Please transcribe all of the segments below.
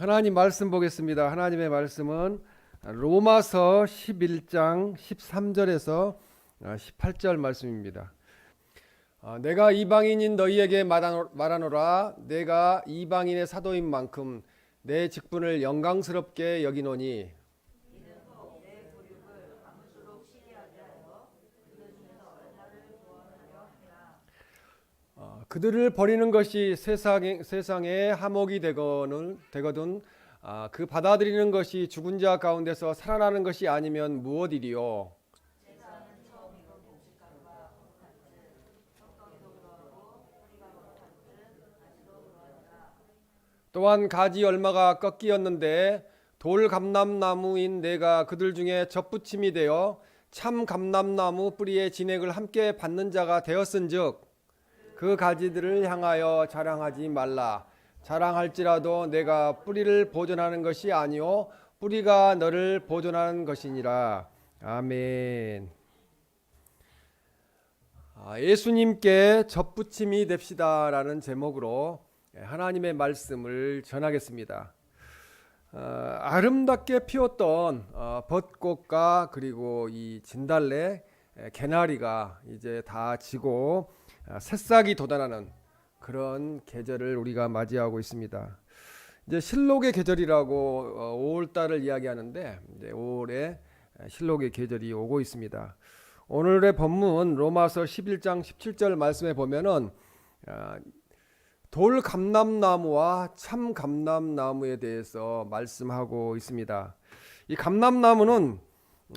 하나님 말씀 보겠습니다. 하나님의 말씀은 로마서 11장 13절에서 18절 말씀입니다. 내가 이방인인 너희에게 말하노라. 내가 이방인의 사도인 만큼 내 직분을 영광스럽게 여기노니 그들을 버리는 것이 세상에 하목이 되거든 그 받아들이는 것이 죽은 자 가운데서 살아나는 것이 아니면 무엇이리요. 또한 가지 얼마가 꺾이었는데 돌 감람나무인 내가 그들 중에 접붙임이 되어 참 감람나무 뿌리의 진액을 함께 받는 자가 되었은즉 그 가지들을 향하여 자랑하지 말라. 자랑할지라도 내가 뿌리를 보존하는 것이 아니요 뿌리가 너를 보존하는 것이니라. 아멘. 예수님께 접붙임이 됩시다라는 제목으로 하나님의 말씀을 전하겠습니다. 아름답게 피웠던 벚꽃과 그리고 이 진달래, 개나리가 이제 다 지고 새싹이 돋아나는 그런 계절을 우리가 맞이하고 있습니다. 이제 실록의 계절이라고 5월달을 이야기하는데 이제 5월에 실록의 계절이 오고 있습니다. 오늘의 본문 로마서 11장 17절 말씀에 보면은 돌 감람나무와 참 감람나무에 대해서 말씀하고 있습니다. 이 감람나무는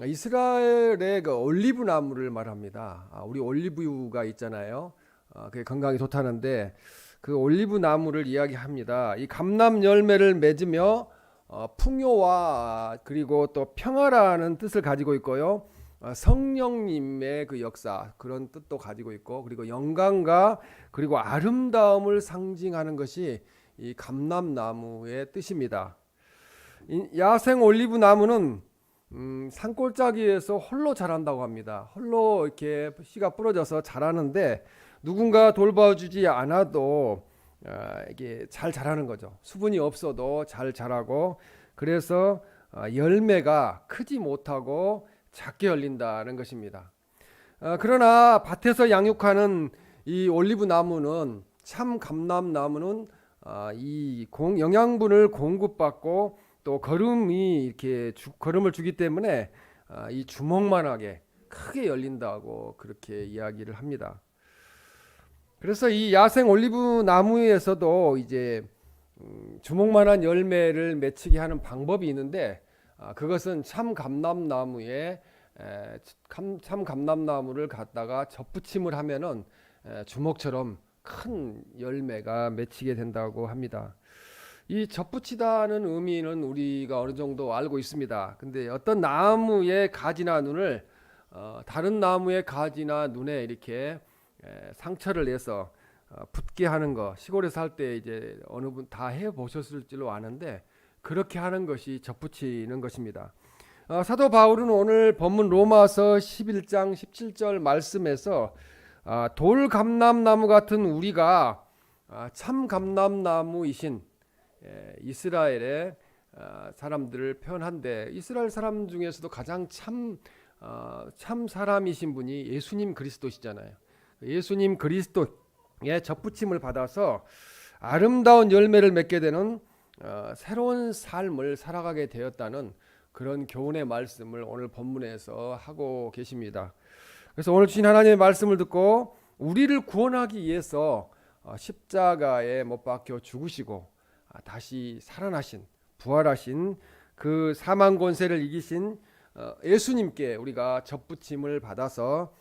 이스라엘의 그 올리브 나무를 말합니다. 우리 올리브유가 있잖아요. 그게 건강에 좋다는데 그 올리브 나무를 이야기합니다. 이 감람 열매를 맺으며 풍요와 그리고 또 평화라는 뜻을 가지고 있고요. 성령님의 그 역사 그런 뜻도 가지고 있고 그리고 영광과 그리고 아름다움을 상징하는 것이 이 감람나무의 뜻입니다. 야생 올리브 나무는 산골짜기에서 홀로 자란다고 합니다. 홀로 이렇게 씨가 부러져서 자라는데 누군가 돌봐주지 않아도 이게 잘 자라는 거죠. 수분이 없어도 잘 자라고 그래서 열매가 크지 못하고 작게 열린다는 것입니다. 그러나 밭에서 양육하는 이 올리브 나무는 참 감람나무는 이 영양분을 공급받고 또 거름이 이렇게 거름을 주기 때문에 이 주먹만하게 크게 열린다고 그렇게 이야기를 합니다. 그래서 이 야생 올리브 나무에서도 이제 주먹만한 열매를 맺히게 하는 방법이 있는데 그것은 참 감람나무를 갖다가 접붙임을 하면은 주먹처럼 큰 열매가 맺히게 된다고 합니다. 이 접붙이다는 의미는 우리가 어느 정도 알고 있습니다. 근데 어떤 나무의 가지나 눈을 다른 나무의 가지나 눈에 이렇게 상처를 내서 붙게 하는 거 시골에 살 때 이제 어느 분 다 해 보셨을 줄로 아는데 그렇게 하는 것이 접붙이는 것입니다. 사도 바울은 오늘 본문 로마서 11장 17절 말씀에서 돌 감람나무 같은 우리가 참 감람나무이신 이스라엘의 사람들을 표현한데 이스라엘 사람 중에서도 가장 참 사람이신 분이 예수님 그리스도시잖아요. 예수님 그리스도의 접붙임을 받아서 아름다운 열매를 맺게 되는 새로운 삶을 살아가게 되었다는 그런 교훈의 말씀을 오늘 본문에서 하고 계십니다. 그래서 오늘 주신 하나님의 말씀을 듣고 우리를 구원하기 위해서 십자가에 못 박혀 죽으시고 다시 살아나신 부활하신 그 사망 권세를 이기신 예수님께 우리가 접붙임을 받아서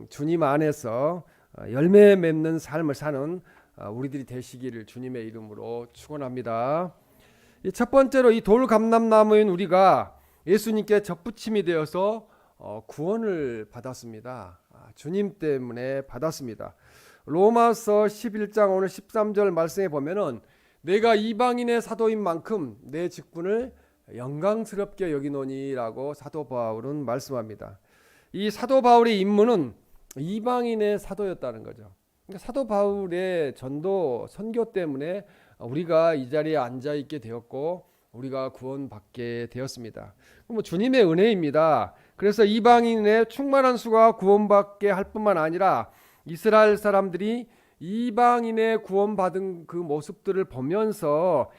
주님 안에서 열매 맺는 삶을 사는 우리들이 되시기를 주님의 이름으로 축원합니다. 첫 번째로 이 돌 감람나무인 우리가 예수님께 접붙임이 되어서 구원을 받았습니다. 주님 때문에 받았습니다. 로마서 11장 오늘 13절 말씀에 보면은 내가 이방인의 사도인 만큼 내 직분을 영광스럽게 여기노니라고 사도 바울은 말씀합니다. 이 사도 바울의 임무는 이방인의 사도였다는 거죠. 그러니까 사도 바울의 전도 선교 때문에 우리가 이 자리에 앉아 있게 되었고 우리가 구원받게 되었습니다. 뭐 주님의 은혜입니다. 그래서 이방인의 충만한 수가 구원받게 할 뿐만 아니라 이스라엘 사람들이 이방인의 구원받은 그 모습들을 보면서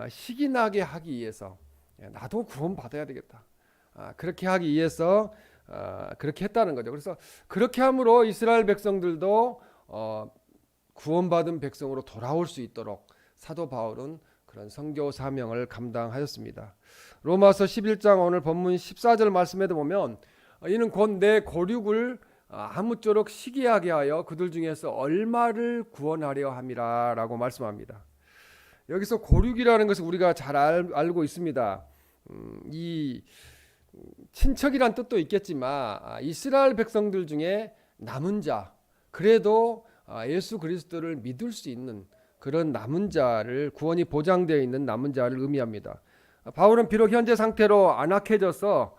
시기 나게 하기 위해서 나도 구원받아야 되겠다. 그렇게 하기 위해서 그렇게 했다는 거죠. 그래서 그렇게 함으로 이스라엘 백성들도 구원받은 백성으로 돌아올 수 있도록 사도 바울은 그런 선교 사명을 감당하였습니다. 로마서 11장 오늘 본문 14절 말씀에도 보면 이는 곧 내 고륙을 아무쪼록 시기하게 하여 그들 중에서 얼마를 구원하려 함이라 라고 말씀합니다. 여기서 고륙이라는 것을 우리가 잘 알고 있습니다. 이 친척이란 뜻도 있겠지만 이스라엘 백성들 중에 남은 자, 그래도 예수 그리스도를 믿을 수 있는 그런 남은 자를, 구원이 보장되어 있는 남은 자를 의미합니다. 바울은 비록 현재 상태로 안악해져서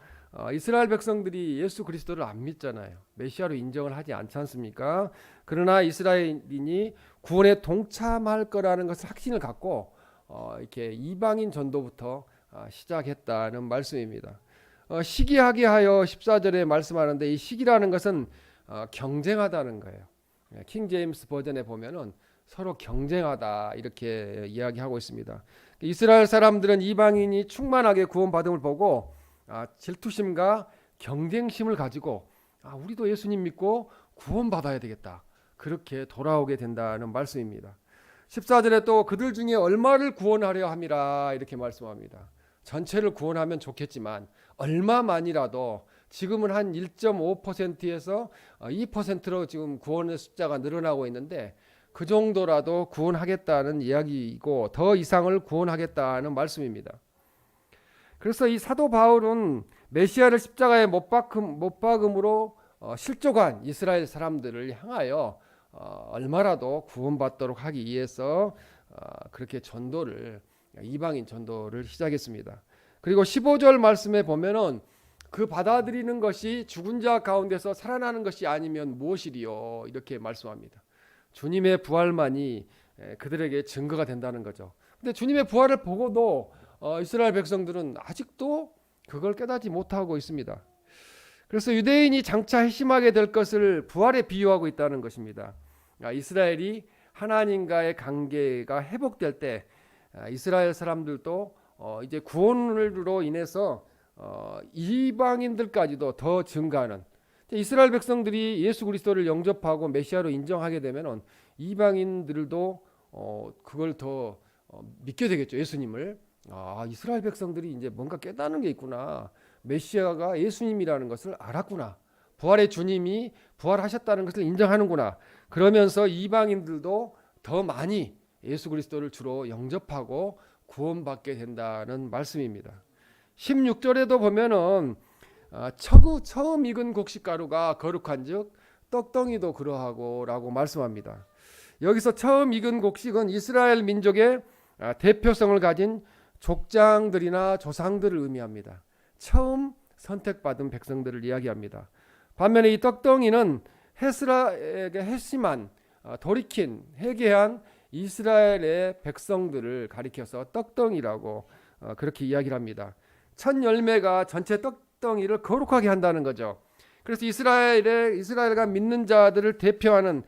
이스라엘 백성들이 예수 그리스도를 안 믿잖아요. 메시아로 인정을 하지 않지 않습니까? 그러나 이스라엘인이 구원에 동참할 거라는 것을 확신을 갖고 이렇게 이방인 전도부터 시작했다는 말씀입니다. 시기하게 하여 14절에 말씀하는데 이 시기라는 것은 경쟁하다는 거예요. 킹 제임스 버전에 보면은 서로 경쟁하다 이렇게 이야기하고 있습니다. 이스라엘 사람들은 이방인이 충만하게 구원받음을 보고 질투심과 경쟁심을 가지고 우리도 예수님 믿고 구원받아야 되겠다. 그렇게 돌아오게 된다는 말씀입니다. 14절에 또 그들 중에 얼마를 구원하려 함이라 이렇게 말씀합니다. 전체를 구원하면 좋겠지만 얼마만이라도 지금은 한 1.5%에서 2%로 지금 구원의 숫자가 늘어나고 있는데 그 정도라도 구원하겠다는 이야기이고 더 이상을 구원하겠다는 말씀입니다. 그래서 이 사도 바울은 메시아를 십자가에 못 박음으로 실족한 이스라엘 사람들을 향하여 얼마라도 구원받도록 하기 위해서 그렇게 전도를, 이방인 전도를 시작했습니다. 그리고 15절 말씀에 보면은 그 받아들이는 것이 죽은 자 가운데서 살아나는 것이 아니면 무엇이리요 이렇게 말씀합니다. 주님의 부활만이 그들에게 증거가 된다는 거죠. 근데 주님의 부활을 보고도 이스라엘 백성들은 아직도 그걸 깨닫지 못하고 있습니다. 그래서 유대인이 장차 회심하게 될 것을 부활에 비유하고 있다는 것입니다. 이스라엘이 하나님과의 관계가 회복될 때 이스라엘 사람들도 이제 구원으로 인해서 이방인들까지도 더 증가하는, 이스라엘 백성들이 예수 그리스도를 영접하고 메시아로 인정하게 되면 이방인들도 그걸 더 믿게 되겠죠. 예수님을. 이스라엘 백성들이 이제 뭔가 깨닫는 게 있구나. 메시아가 예수님이라는 것을 알았구나. 부활의 주님이 부활하셨다는 것을 인정하는구나. 그러면서 이방인들도 더 많이 예수 그리스도를 주로 영접하고 구원받게 된다는 말씀입니다. 16절에도 보면은 처음 익은 곡식가루가 거룩한즉 떡덩이도 그러하고 라고 말씀합니다. 여기서 처음 익은 곡식은 이스라엘 민족의 대표성을 가진 족장들이나 조상들을 의미합니다. 처음 선택받은 백성들을 이야기합니다. 반면에 이 떡덩이는 헤스라에게 회심한, 돌이킨, 회개한 이스라엘의 백성들을 가리켜서 떡덩이라고 그렇게 이야기를 합니다. 첫 열매가 전체 떡덩이를 거룩하게 한다는 거죠. 그래서 이스라엘과 믿는 자들을 대표하는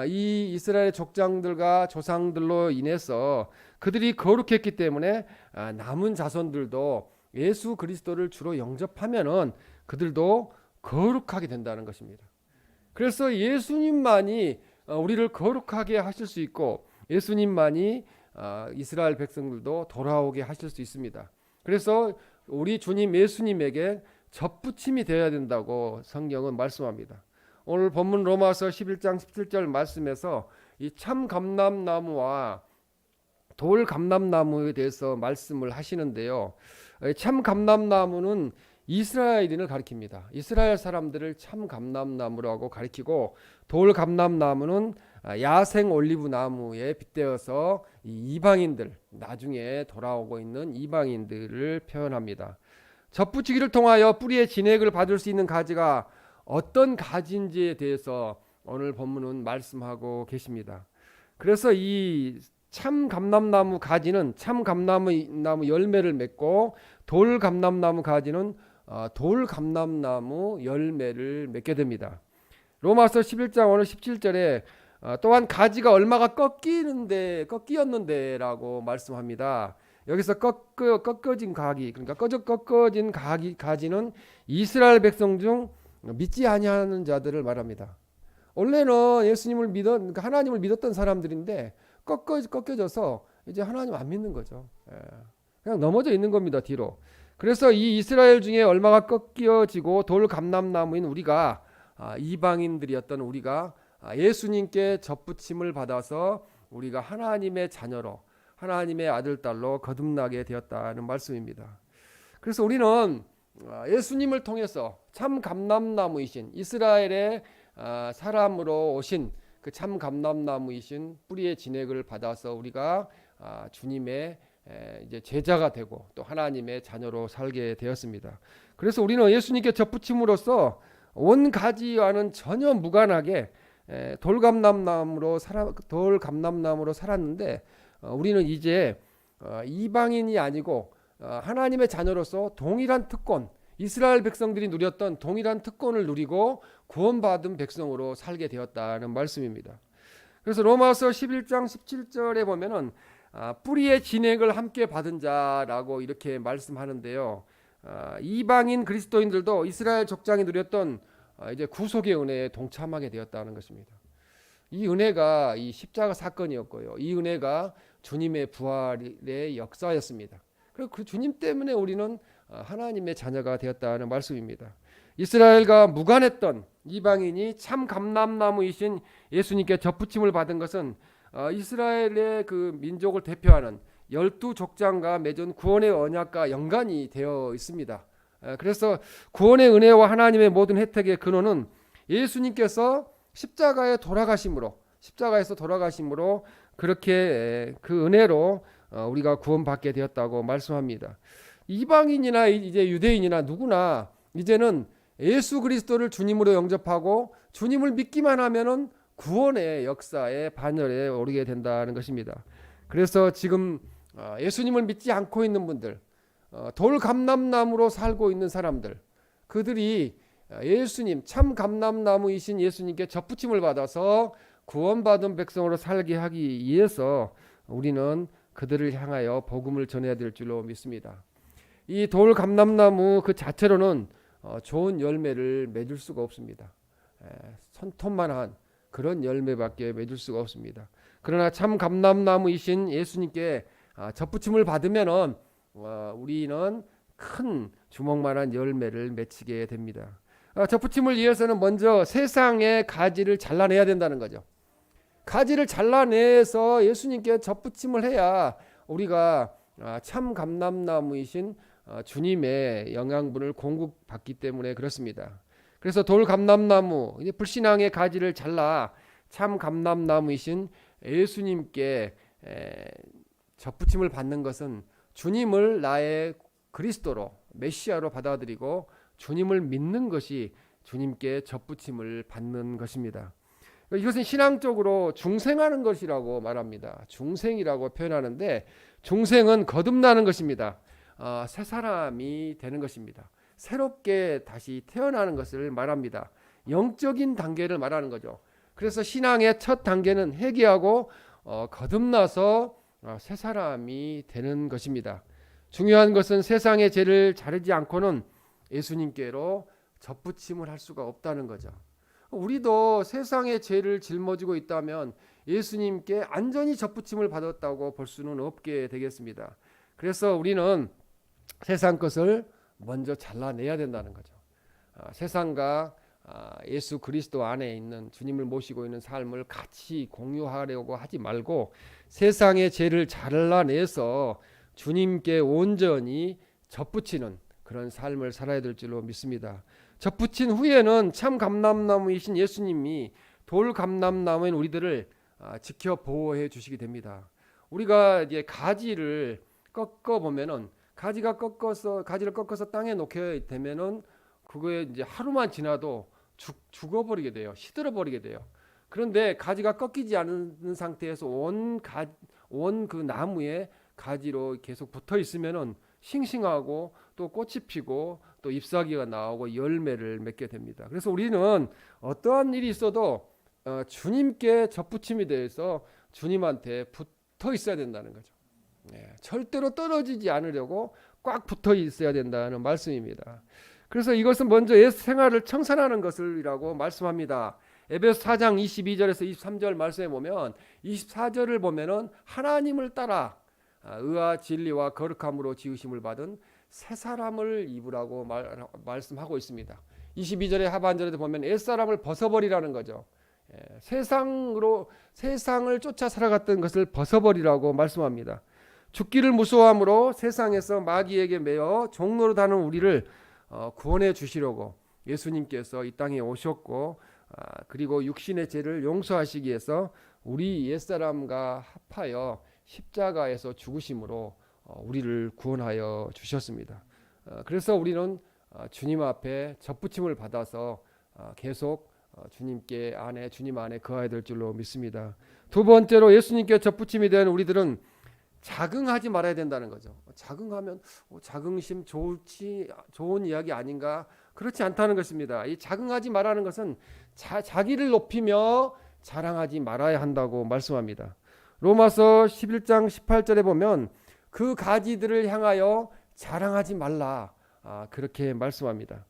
이 이스라엘 족장들과 조상들로 인해서 그들이 거룩했기 때문에 남은 자손들도 예수 그리스도를 주로 영접하면은 그들도 거룩하게 된다는 것입니다. 그래서 예수님만이 우리를 거룩하게 하실 수 있고 예수님만이 이스라엘 백성들도 돌아오게 하실 수 있습니다. 그래서 우리 주님 예수님에게 접붙임이 되어야 된다고 성경은 말씀합니다. 오늘 본문 로마서 11장 17절 말씀에서 이 참 감람나무와 돌 감람나무에 대해서 말씀을 하시는데요. 참 감람나무는 이스라엘인을 가리킵니다. 이스라엘 사람들을 참 감람나무라고 가리키고 돌 감람나무는 야생 올리브 나무에 빗대어서 이방인들, 나중에 돌아오고 있는 이방인들을 표현합니다. 접붙이기를 통하여 뿌리의 진액을 받을 수 있는 가지가 어떤 가지인지에 대해서 오늘 본문은 말씀하고 계십니다. 그래서 이 참 감람나무 가지는 참 감람나무 열매를 맺고 돌 감람나무 가지는 돌 감람나무 열매를 맺게 됩니다. 로마서 11장 오늘 17절에 또한 가지가 얼마가 꺾이었는데라고 말씀합니다. 여기서 꺾어진 가기, 그러니까 꺾어진 가지는 이스라엘 백성 중 믿지 아니하는 자들을 말합니다. 원래는 예수님을 그러니까 하나님을 믿었던 사람들인데 꺾여져서 이제 하나님 안 믿는 거죠. 그냥 넘어져 있는 겁니다, 뒤로. 그래서 이 이스라엘 중에 얼마가 꺾여지고 돌 감람나무인 우리가 이방인들이었던 우리가 예수님께 접붙임을 받아서 우리가 하나님의 자녀로 하나님의 아들 딸로 거듭나게 되었다는 말씀입니다. 그래서 우리는 예수님을 통해서 참 감람나무이신 이스라엘의 사람으로 오신 그 참 감람나무이신 뿌리의 진액을 받아서 우리가 주님의 이제 제자가 되고 또 하나님의 자녀로 살게 되었습니다. 그래서 우리는 예수님께 접붙임으로써 원 가지와는 전혀 무관하게 돌감람나무로 살았는데 우리는 이제 이방인이 아니고 하나님의 자녀로서 동일한 특권, 이스라엘 백성들이 누렸던 동일한 특권을 누리고 구원받은 백성으로 살게 되었다는 말씀입니다. 그래서 로마서 11장 17절에 보면은 뿌리의 진액을 함께 받은 자라고 이렇게 말씀하는데요. 이방인 그리스도인들도 이스라엘 족장이 누렸던 이제 구속의 은혜에 동참하게 되었다는 것입니다. 이 은혜가 이 십자가 사건이었고요. 이 은혜가 주님의 부활의 역사였습니다. 그리고 그 주님 때문에 우리는 하나님의 자녀가 되었다는 말씀입니다. 이스라엘과 무관했던 이방인이 참 감람나무이신 예수님께 접붙임을 받은 것은 이스라엘의 그 민족을 대표하는 12족장과 맺은 구원의 언약과 연관이 되어 있습니다. 그래서 구원의 은혜와 하나님의 모든 혜택의 근원은 예수님께서 십자가에서 돌아가심으로 그렇게 그 은혜로 우리가 구원받게 되었다고 말씀합니다. 이방인이나 이제 유대인이나 누구나 이제는 예수 그리스도를 주님으로 영접하고 주님을 믿기만 하면은 구원의 역사의 반열에 오르게 된다는 것입니다. 그래서 지금 예수님을 믿지 않고 있는 분들, 돌 감람나무로 살고 있는 사람들, 그들이 예수님 참 감람나무이신 예수님께 접붙임을 받아서 구원받은 백성으로 살게 하기 위해서 우리는 그들을 향하여 복음을 전해야 될 줄로 믿습니다. 이 돌 감람나무 그 자체로는 좋은 열매를 맺을 수가 없습니다. 손톱만한 그런 열매밖에 맺을 수가 없습니다. 그러나 참 감람나무이신 예수님께 접붙임을 받으면은 우리는 큰 주먹만한 열매를 맺히게 됩니다. 접붙임을 위해서는 먼저 세상의 가지를 잘라내야 된다는 거죠. 가지를 잘라내서 예수님께 접붙임을 해야 우리가 참 감람나무이신 주님의 영양분을 공급받기 때문에 그렇습니다. 그래서 돌 감람나무, 불신앙의 가지를 잘라 참 감람나무이신 예수님께 접붙임을 받는 것은 주님을 나의 그리스도로 메시아로 받아들이고 주님을 믿는 것이 주님께 접붙임을 받는 것입니다. 이것은 신앙적으로 중생하는 것이라고 말합니다. 중생이라고 표현하는데 중생은 거듭나는 것입니다. 새 사람이 되는 것입니다. 새롭게 다시 태어나는 것을 말합니다. 영적인 단계를 말하는 거죠. 그래서 신앙의 첫 단계는 회개하고 거듭나서 새 사람이 되는 것입니다. 중요한 것은 세상의 죄를 자르지 않고는 예수님께로 접붙임을 할 수가 없다는 거죠. 우리도 세상의 죄를 짊어지고 있다면 예수님께 안전히 접붙임을 받았다고 볼 수는 없게 되겠습니다. 그래서 우리는 세상 것을 먼저 잘라내야 된다는 거죠. 세상과 예수 그리스도 안에 있는 주님을 모시고 있는 삶을 같이 공유하려고 하지 말고 세상의 죄를 잘라내서 주님께 온전히 접붙이는 그런 삶을 살아야 될 줄로 믿습니다. 접붙인 후에는 참 감람나무이신 예수님이 돌 감람나무인 우리들을 지켜 보호해 주시게 됩니다. 우리가 이제 가지를 꺾어 보면은 가지를 꺾어서 땅에 놓게 되면은 그거에 이제 하루만 지나도 죽어버리게 돼요. 시들어 버리게 돼요. 그런데 가지가 꺾이지 않은 상태에서 원 그 나무에 가지로 계속 붙어 있으면은 싱싱하고 또 꽃이 피고 또 잎사귀가 나오고 열매를 맺게 됩니다. 그래서 우리는 어떠한 일이 있어도 주님께 접붙임이 돼서 주님한테 붙어 있어야 된다는 거죠. 절대로 떨어지지 않으려고 꽉 붙어 있어야 된다는 말씀입니다. 그래서 이것은 먼저 옛 생활을 청산하는 것이라고 말씀합니다. 에베소 4장 22절에서 23절 말씀에 보면 24절을 보면은 하나님을 따라 의와 진리와 거룩함으로 지으심을 받은 새 사람을 입으라고 말씀하고 있습니다. 22절의 하반절에도 보면 옛사람을 벗어버리라는 거죠. 세상을 쫓아 살아갔던 것을 벗어버리라고 말씀합니다. 죽기를 무서워함으로 세상에서 마귀에게 매여 종로로 다는 우리를 구원해 주시려고 예수님께서 이 땅에 오셨고, 그리고 육신의 죄를 용서하시기 위해서 우리 옛사람과 합하여 십자가에서 죽으심으로 우리를 구원하여 주셨습니다. 그래서 우리는 주님 앞에 접붙임을 받아서 계속 주님 안에 거해야 될 줄로 믿습니다. 두 번째로 예수님께 접붙임이 된 우리들은 자긍하지 말아야 된다는 거죠. 자긍하면 자긍심 좋은 이야기 아닌가? 그렇지 않다는 것입니다. 이 자긍하지 말라는 것은 자기를 높이며 자랑하지 말아야 한다고 말씀합니다. 로마서 11장 18절에 보면 그 가지들을 향하여 자랑하지 말라, 그렇게 말씀합니다.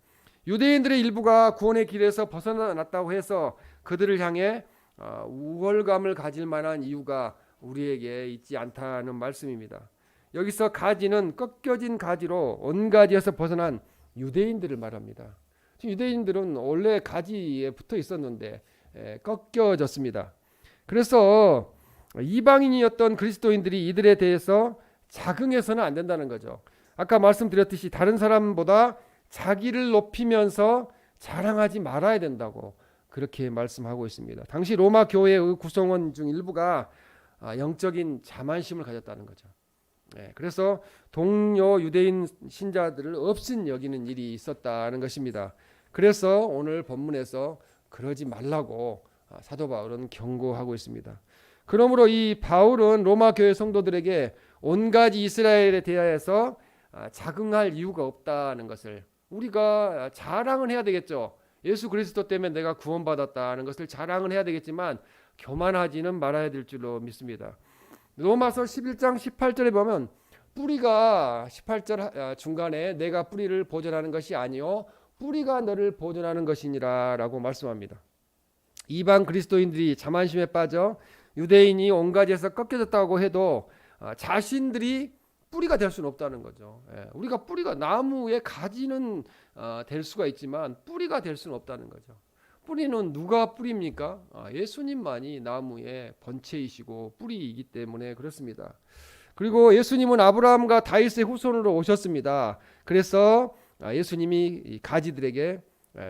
유대인들의 일부가 구원의 길에서 벗어났다고 해서 그들을 향해 우월감을 가질 만한 이유가 우리에게 있지 않다는 말씀입니다. 여기서 가지는 꺾여진 가지로 온가지에서 벗어난 유대인들을 말합니다. 유대인들은 원래 가지에 붙어 있었는데 꺾여졌습니다. 그래서 이방인이었던 그리스도인들이 이들에 대해서 자긍해서는 안 된다는 거죠. 아까 말씀드렸듯이 다른 사람보다 자기를 높이면서 자랑하지 말아야 된다고 그렇게 말씀하고 있습니다. 당시 로마 교회의 구성원 중 일부가 영적인 자만심을 가졌다는 거죠. 그래서 동료 유대인 신자들을 없인 여기는 일이 있었다는 것입니다. 그래서 오늘 본문에서 그러지 말라고 사도 바울은 경고하고 있습니다. 그러므로 이 바울은 로마 교회 성도들에게 온가지 이스라엘에 대하여서 자긍할 이유가 없다는 것을, 우리가 자랑은 해야 되겠죠. 예수 그리스도 때문에 내가 구원받았다는 것을 자랑은 해야 되겠지만 교만하지는 말아야 될 줄로 믿습니다. 로마서 11장 18절에 보면 뿌리가 18절 중간에 내가 뿌리를 보존하는 것이 아니요 뿌리가 너를 보존하는 것이니라 라고 말씀합니다. 이방 그리스도인들이 자만심에 빠져 유대인이 온가지에서 꺾여졌다고 해도 자신들이 뿌리가 될 수는 없다는 거죠. 우리가 뿌리가 나무의 가지는 될 수가 있지만 뿌리가 될 수는 없다는 거죠. 뿌리는 누가 뿌리입니까? 예수님만이 나무의 본체이시고 뿌리이기 때문에 그렇습니다. 그리고 예수님은 아브라함과 다윗의 후손으로 오셨습니다. 그래서 예수님이 가지들에게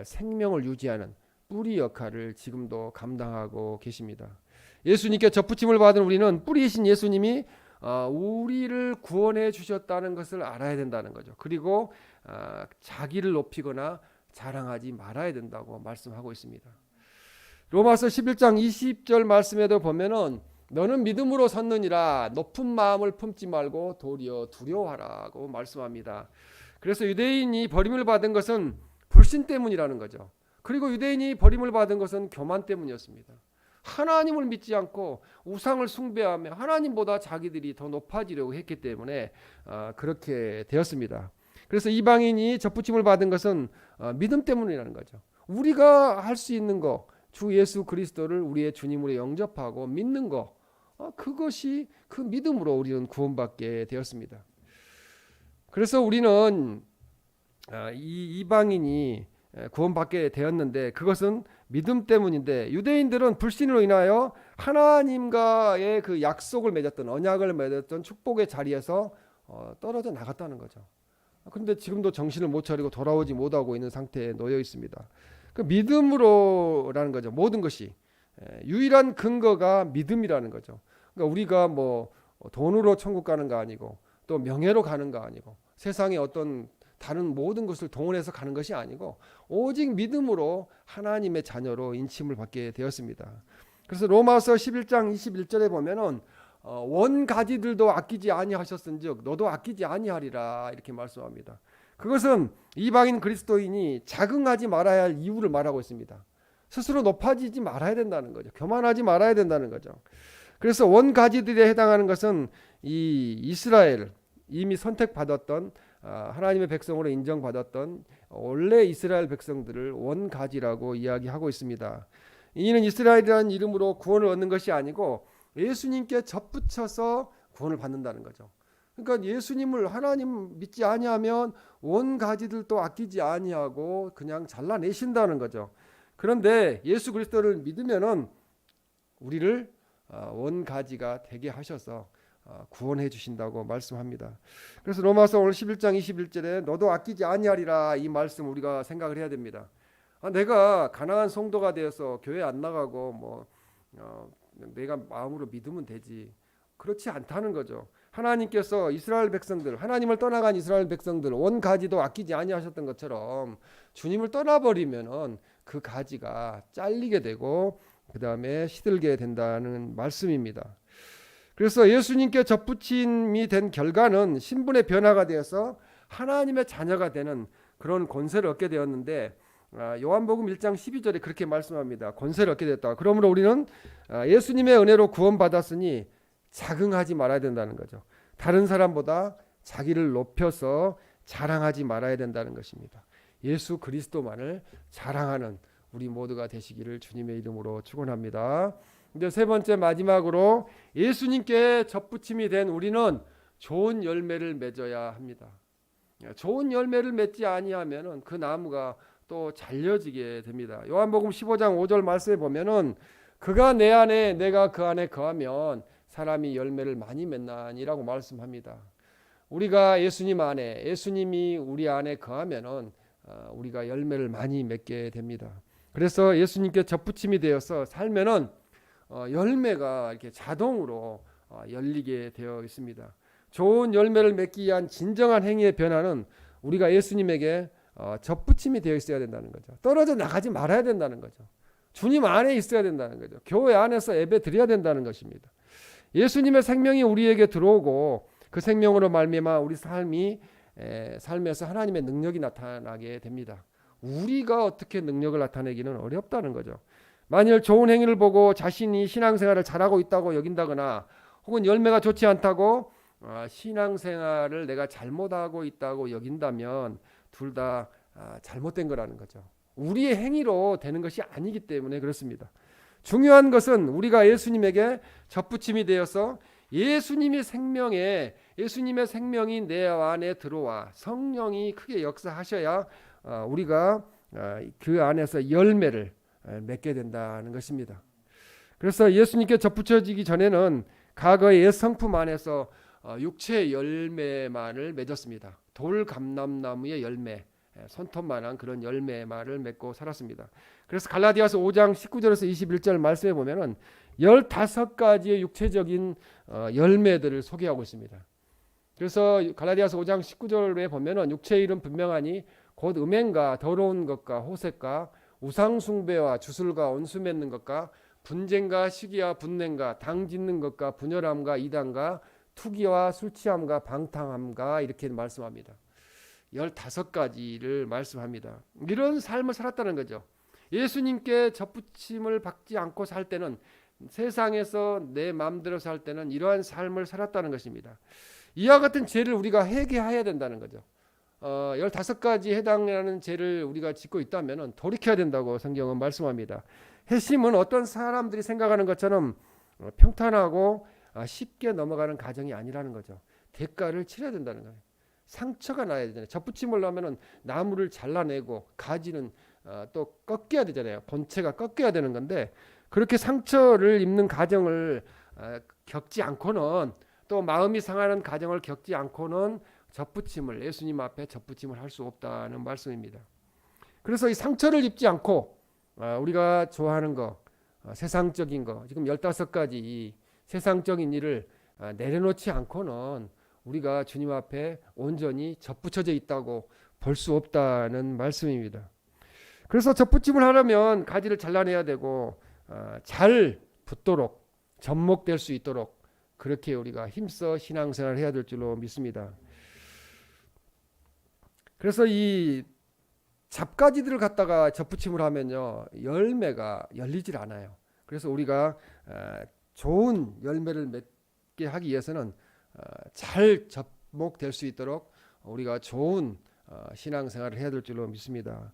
생명을 유지하는 뿌리 역할을 지금도 감당하고 계십니다. 예수님께 접붙임을 받은 우리는 뿌리이신 예수님이 우리를 구원해 주셨다는 것을 알아야 된다는 거죠. 그리고 자기를 높이거나 자랑하지 말아야 된다고 말씀하고 있습니다. 로마서 11장 20절 말씀에도 보면은 너는 믿음으로 섰느니라 높은 마음을 품지 말고 도리어 두려워하라고 말씀합니다. 그래서 유대인이 버림을 받은 것은 불신 때문이라는 거죠. 그리고 유대인이 버림을 받은 것은 교만 때문이었습니다. 하나님을 믿지 않고 우상을 숭배하며 하나님보다 자기들이 더 높아지려고 했기 때문에 그렇게 되었습니다. 그래서 이방인이 접붙임을 받은 것은 믿음 때문이라는 거죠. 우리가 할 수 있는 거, 주 예수 그리스도를 우리의 주님으로 영접하고 믿는 거, 그것이 그 믿음으로 우리는 구원받게 되었습니다. 그래서 우리는 이 이방인이 구원받게 되었는데 그것은 믿음 때문인데, 유대인들은 불신으로 인하여 하나님과의 그 약속을 맺었던, 언약을 맺었던 축복의 자리에서 떨어져 나갔다는 거죠. 그런데 지금도 정신을 못 차리고 돌아오지 못하고 있는 상태에 놓여 있습니다. 그 믿음으로라는 거죠. 모든 것이 유일한 근거가 믿음이라는 거죠. 그러니까 우리가 뭐 돈으로 천국 가는 거 아니고 또 명예로 가는 거 아니고 세상의 어떤 다른 모든 것을 동원해서 가는 것이 아니고 오직 믿음으로 하나님의 자녀로 인침을 받게 되었습니다. 그래서 로마서 11장 21절에 보면은 원 가지들도 아끼지 아니하셨은즉 너도 아끼지 아니하리라 이렇게 말씀합니다. 그것은 이방인 그리스도인이 자긍하지 말아야 할 이유를 말하고 있습니다. 스스로 높아지지 말아야 된다는 거죠. 교만하지 말아야 된다는 거죠. 그래서 원 가지들에 해당하는 것은 이 이스라엘 이미 선택받았던 하나님의 백성으로 인정받았던 원래 이스라엘 백성들을 원 가지라고 이야기하고 있습니다. 이는 이스라엘이라는 이름으로 구원을 얻는 것이 아니고 예수님께 접붙여서 구원을 받는다는 거죠. 그러니까 예수님을 하나님 믿지 아니하면 원 가지들도 아끼지 아니하고 그냥 잘라내신다는 거죠. 그런데 예수 그리스도를 믿으면은 우리를 원 가지가 되게 하셔서 구원해 주신다고 말씀합니다. 그래서 로마서 오늘 11장 21절에 너도 아끼지 아니하리라 이 말씀 우리가 생각을 해야 됩니다. 내가 가난한 성도가 되어서 교회 안 나가고 내가 마음으로 믿으면 되지. 그렇지 않다는 거죠. 하나님께서 이스라엘 백성들, 하나님을 떠나간 이스라엘 백성들 원 가지도 아끼지 아니하셨던 것처럼 주님을 떠나버리면은 그 가지가 잘리게 되고 그 다음에 시들게 된다는 말씀입니다. 그래서 예수님께 접붙임이 된 결과는 신분의 변화가 되어서 하나님의 자녀가 되는 그런 권세를 얻게 되었는데 요한복음 1장 12절에 그렇게 말씀합니다. 권세를 얻게 됐다. 그러므로 우리는 예수님의 은혜로 구원받았으니 자긍하지 말아야 된다는 거죠. 다른 사람보다 자기를 높여서 자랑하지 말아야 된다는 것입니다. 예수 그리스도만을 자랑하는 우리 모두가 되시기를 주님의 이름으로 축원합니다. 이제 세 번째 마지막으로 예수님께 접붙임이 된 우리는 좋은 열매를 맺어야 합니다. 좋은 열매를 맺지 아니하면은 그 나무가 또 잘려지게 됩니다. 요한복음 15장 5절 말씀에 보면은 그가 내 안에 내가 그 안에 거하면 사람이 열매를 많이 맺나니라고 말씀합니다. 우리가 예수님 안에 예수님이 우리 안에 거하면은 우리가 열매를 많이 맺게 됩니다. 그래서 예수님께 접붙임이 되어서 살면은 열매가 이렇게 자동으로 열리게 되어 있습니다. 좋은 열매를 맺기 위한 진정한 행위의 변화는 우리가 예수님에게 접붙임이 되어 있어야 된다는 거죠. 떨어져 나가지 말아야 된다는 거죠. 주님 안에 있어야 된다는 거죠. 교회 안에서 예배 드려야 된다는 것입니다. 예수님의 생명이 우리에게 들어오고 그 생명으로 말미암아 우리 삶에서 하나님의 능력이 나타나게 됩니다. 우리가 어떻게 능력을 나타내기는 어렵다는 거죠. 만일 좋은 행위를 보고 자신이 신앙생활을 잘하고 있다고 여긴다거나 혹은 열매가 좋지 않다고 신앙생활을 내가 잘못하고 있다고 여긴다면 둘 다 잘못된 거라는 거죠. 우리의 행위로 되는 것이 아니기 때문에 그렇습니다. 중요한 것은 우리가 예수님에게 접붙임이 되어서 예수님의 생명이 내 안에 들어와 성령이 크게 역사하셔야 우리가 그 안에서 열매를 맺게 된다는 것입니다. 그래서 예수님께 접붙여지기 전에는 과거의 옛 성품 안에서 육체의 열매만을 맺었습니다. 돌감람나무의 열매, 손톱만한 그런 열매만을 맺고 살았습니다. 그래서 갈라디아서 5장 19절에서 21절 말씀에 보면은 15가지의 육체적인 열매들을 소개하고 있습니다. 그래서 갈라디아서 5장 19절에 보면은 육체의 일은 분명하니 곧 음행과 더러운 것과 호색과 우상숭배와 주술과 온수 맺는 것과 분쟁과 시기와 분냉과 당 짓는 것과 분열함과 이단과 투기와 술취함과 방탕함과 이렇게 말씀합니다. 15가지를 말씀합니다. 이런 삶을 살았다는 거죠. 예수님께 접붙임을 받지 않고 살 때는 세상에서 내 마음대로 살 때는 이러한 삶을 살았다는 것입니다. 이와 같은 죄를 우리가 회개해야 된다는 거죠. 15가지 해당하는 죄를 우리가 짓고 있다면 돌이켜야 된다고 성경은 말씀합니다. 회심은 어떤 사람들이 생각하는 것처럼 평탄하고 쉽게 넘어가는 과정이 아니라는 거죠. 대가를 치러야 된다는 거예요. 상처가 나야 되잖아요. 접붙임을 하면은 나무를 잘라내고 가지는 또 꺾여야 되잖아요. 본체가 꺾여야 되는 건데 그렇게 상처를 입는 과정을 겪지 않고는 또 마음이 상하는 과정을 겪지 않고는 접붙임을 예수님 앞에 접붙임을 할 수 없다는 말씀입니다. 그래서 이 상처를 입지 않고 우리가 좋아하는 거 세상적인 거 지금 15가지 이 세상적인 일을 내려놓지 않고는 우리가 주님 앞에 온전히 접붙여져 있다고 볼 수 없다는 말씀입니다. 그래서 접붙임을 하려면 가지를 잘라내야 되고 잘 붙도록 접목될 수 있도록 그렇게 우리가 힘써 신앙생활을 해야 될 줄로 믿습니다. 그래서 이 잡가지들을 갖다가 접붙임을 하면요, 열매가 열리질 않아요. 그래서 우리가 좋은 열매를 맺게 하기 위해서는 잘 접목될 수 있도록 우리가 좋은 신앙생활을 해야 될 줄로 믿습니다.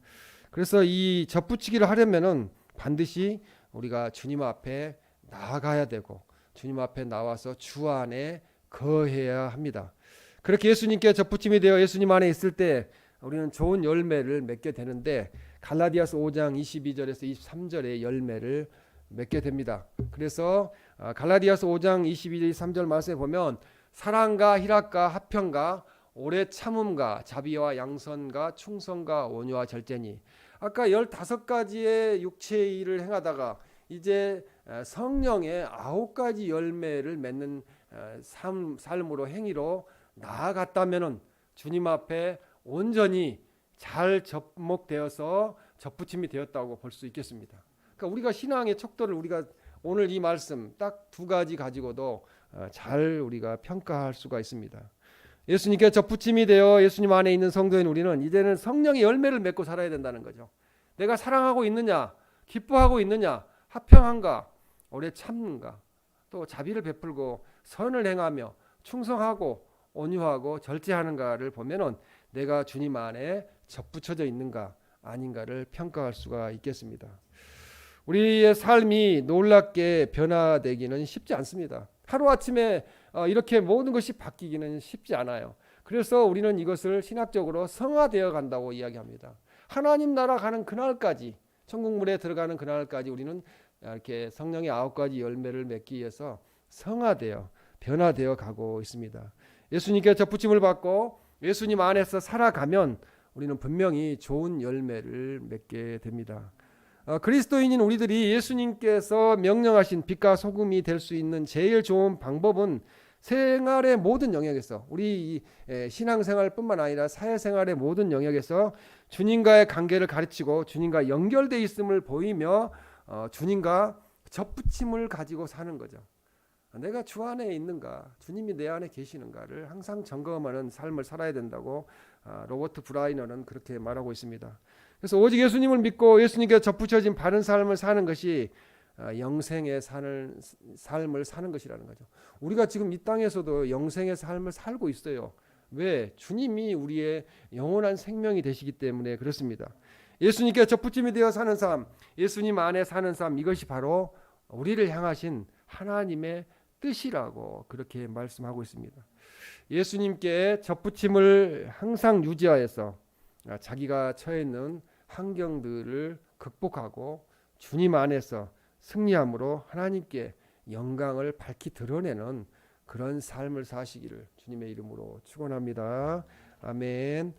그래서 이 접붙이기를 하려면은 반드시 우리가 주님 앞에 나아가야 되고 주님 앞에 나와서 주 안에 거해야 합니다. 그렇게 예수님께 접붙임이 되어 예수님 안에 있을 때 우리는 좋은 열매를 맺게 되는데 갈라디아서 5장 22절에서 23절의 열매를 맺게 됩니다. 그래서 갈라디아서 5장 22절 23절 말씀에 보면 사랑과 희락과 화평과 오래 참음과 자비와 양선과 충성과 온유와 절제니, 아까 15가지의 육체의 일을 행하다가 이제 성령의 9가지 열매를 맺는 삶으로 행위로 나아갔다면은 주님 앞에 온전히 잘 접목되어서 접붙임이 되었다고 볼 수 있겠습니다. 그러니까 우리가 신앙의 척도를 우리가 오늘 이 말씀 딱 2가지 가지고도 잘 우리가 평가할 수가 있습니다. 예수님께 접붙임이 되어 예수님 안에 있는 성도인 우리는 이제는 성령의 열매를 맺고 살아야 된다는 거죠. 내가 사랑하고 있느냐, 기뻐하고 있느냐, 화평한가, 오래 참는가, 또 자비를 베풀고 선을 행하며 충성하고 온유하고 절제하는가를 보면은 내가 주님 안에 접붙여져 있는가 아닌가를 평가할 수가 있겠습니다. 우리의 삶이 놀랍게 변화되기는 쉽지 않습니다. 하루아침에 이렇게 모든 것이 바뀌기는 쉽지 않아요. 그래서 우리는 이것을 신학적으로 성화되어 간다고 이야기합니다. 하나님 나라 가는 그날까지, 천국문에 들어가는 그날까지 우리는 이렇게 성령의 9가지 열매를 맺기 위해서 성화되어 변화되어 가고 있습니다. 예수님께 접붙임을 받고 예수님 안에서 살아가면 우리는 분명히 좋은 열매를 맺게 됩니다. 그리스도인인 우리들이 예수님께서 명령하신 빛과 소금이 될 수 있는 제일 좋은 방법은 생활의 모든 영역에서, 우리 신앙생활뿐만 아니라 사회생활의 모든 영역에서 주님과의 관계를 가르치고 주님과 연결되어 있음을 보이며 주님과 접붙임을 가지고 사는 거죠. 내가 주 안에 있는가, 주님이 내 안에 계시는가를 항상 점검하는 삶을 살아야 된다고 로버트 브라이너는 그렇게 말하고 있습니다. 그래서 오직 예수님을 믿고 예수님께 접붙여진 바른 삶을 사는 것이 영생의 삶을 사는 것이라는 거죠. 우리가 지금 이 땅에서도 영생의 삶을 살고 있어요. 왜? 주님이 우리의 영원한 생명이 되시기 때문에 그렇습니다. 예수님께 접붙임이 되어 사는 삶, 예수님 안에 사는 삶, 이것이 바로 우리를 향하신 하나님의 뜻이라고 그렇게 말씀하고 있습니다. 예수님께 접붙임을 항상 유지하여서 자기가 처해 있는 환경들을 극복하고 주님 안에서 승리함으로 하나님께 영광을 밝히 드러내는 그런 삶을 사시기를 주님의 이름으로 축원합니다. 아멘.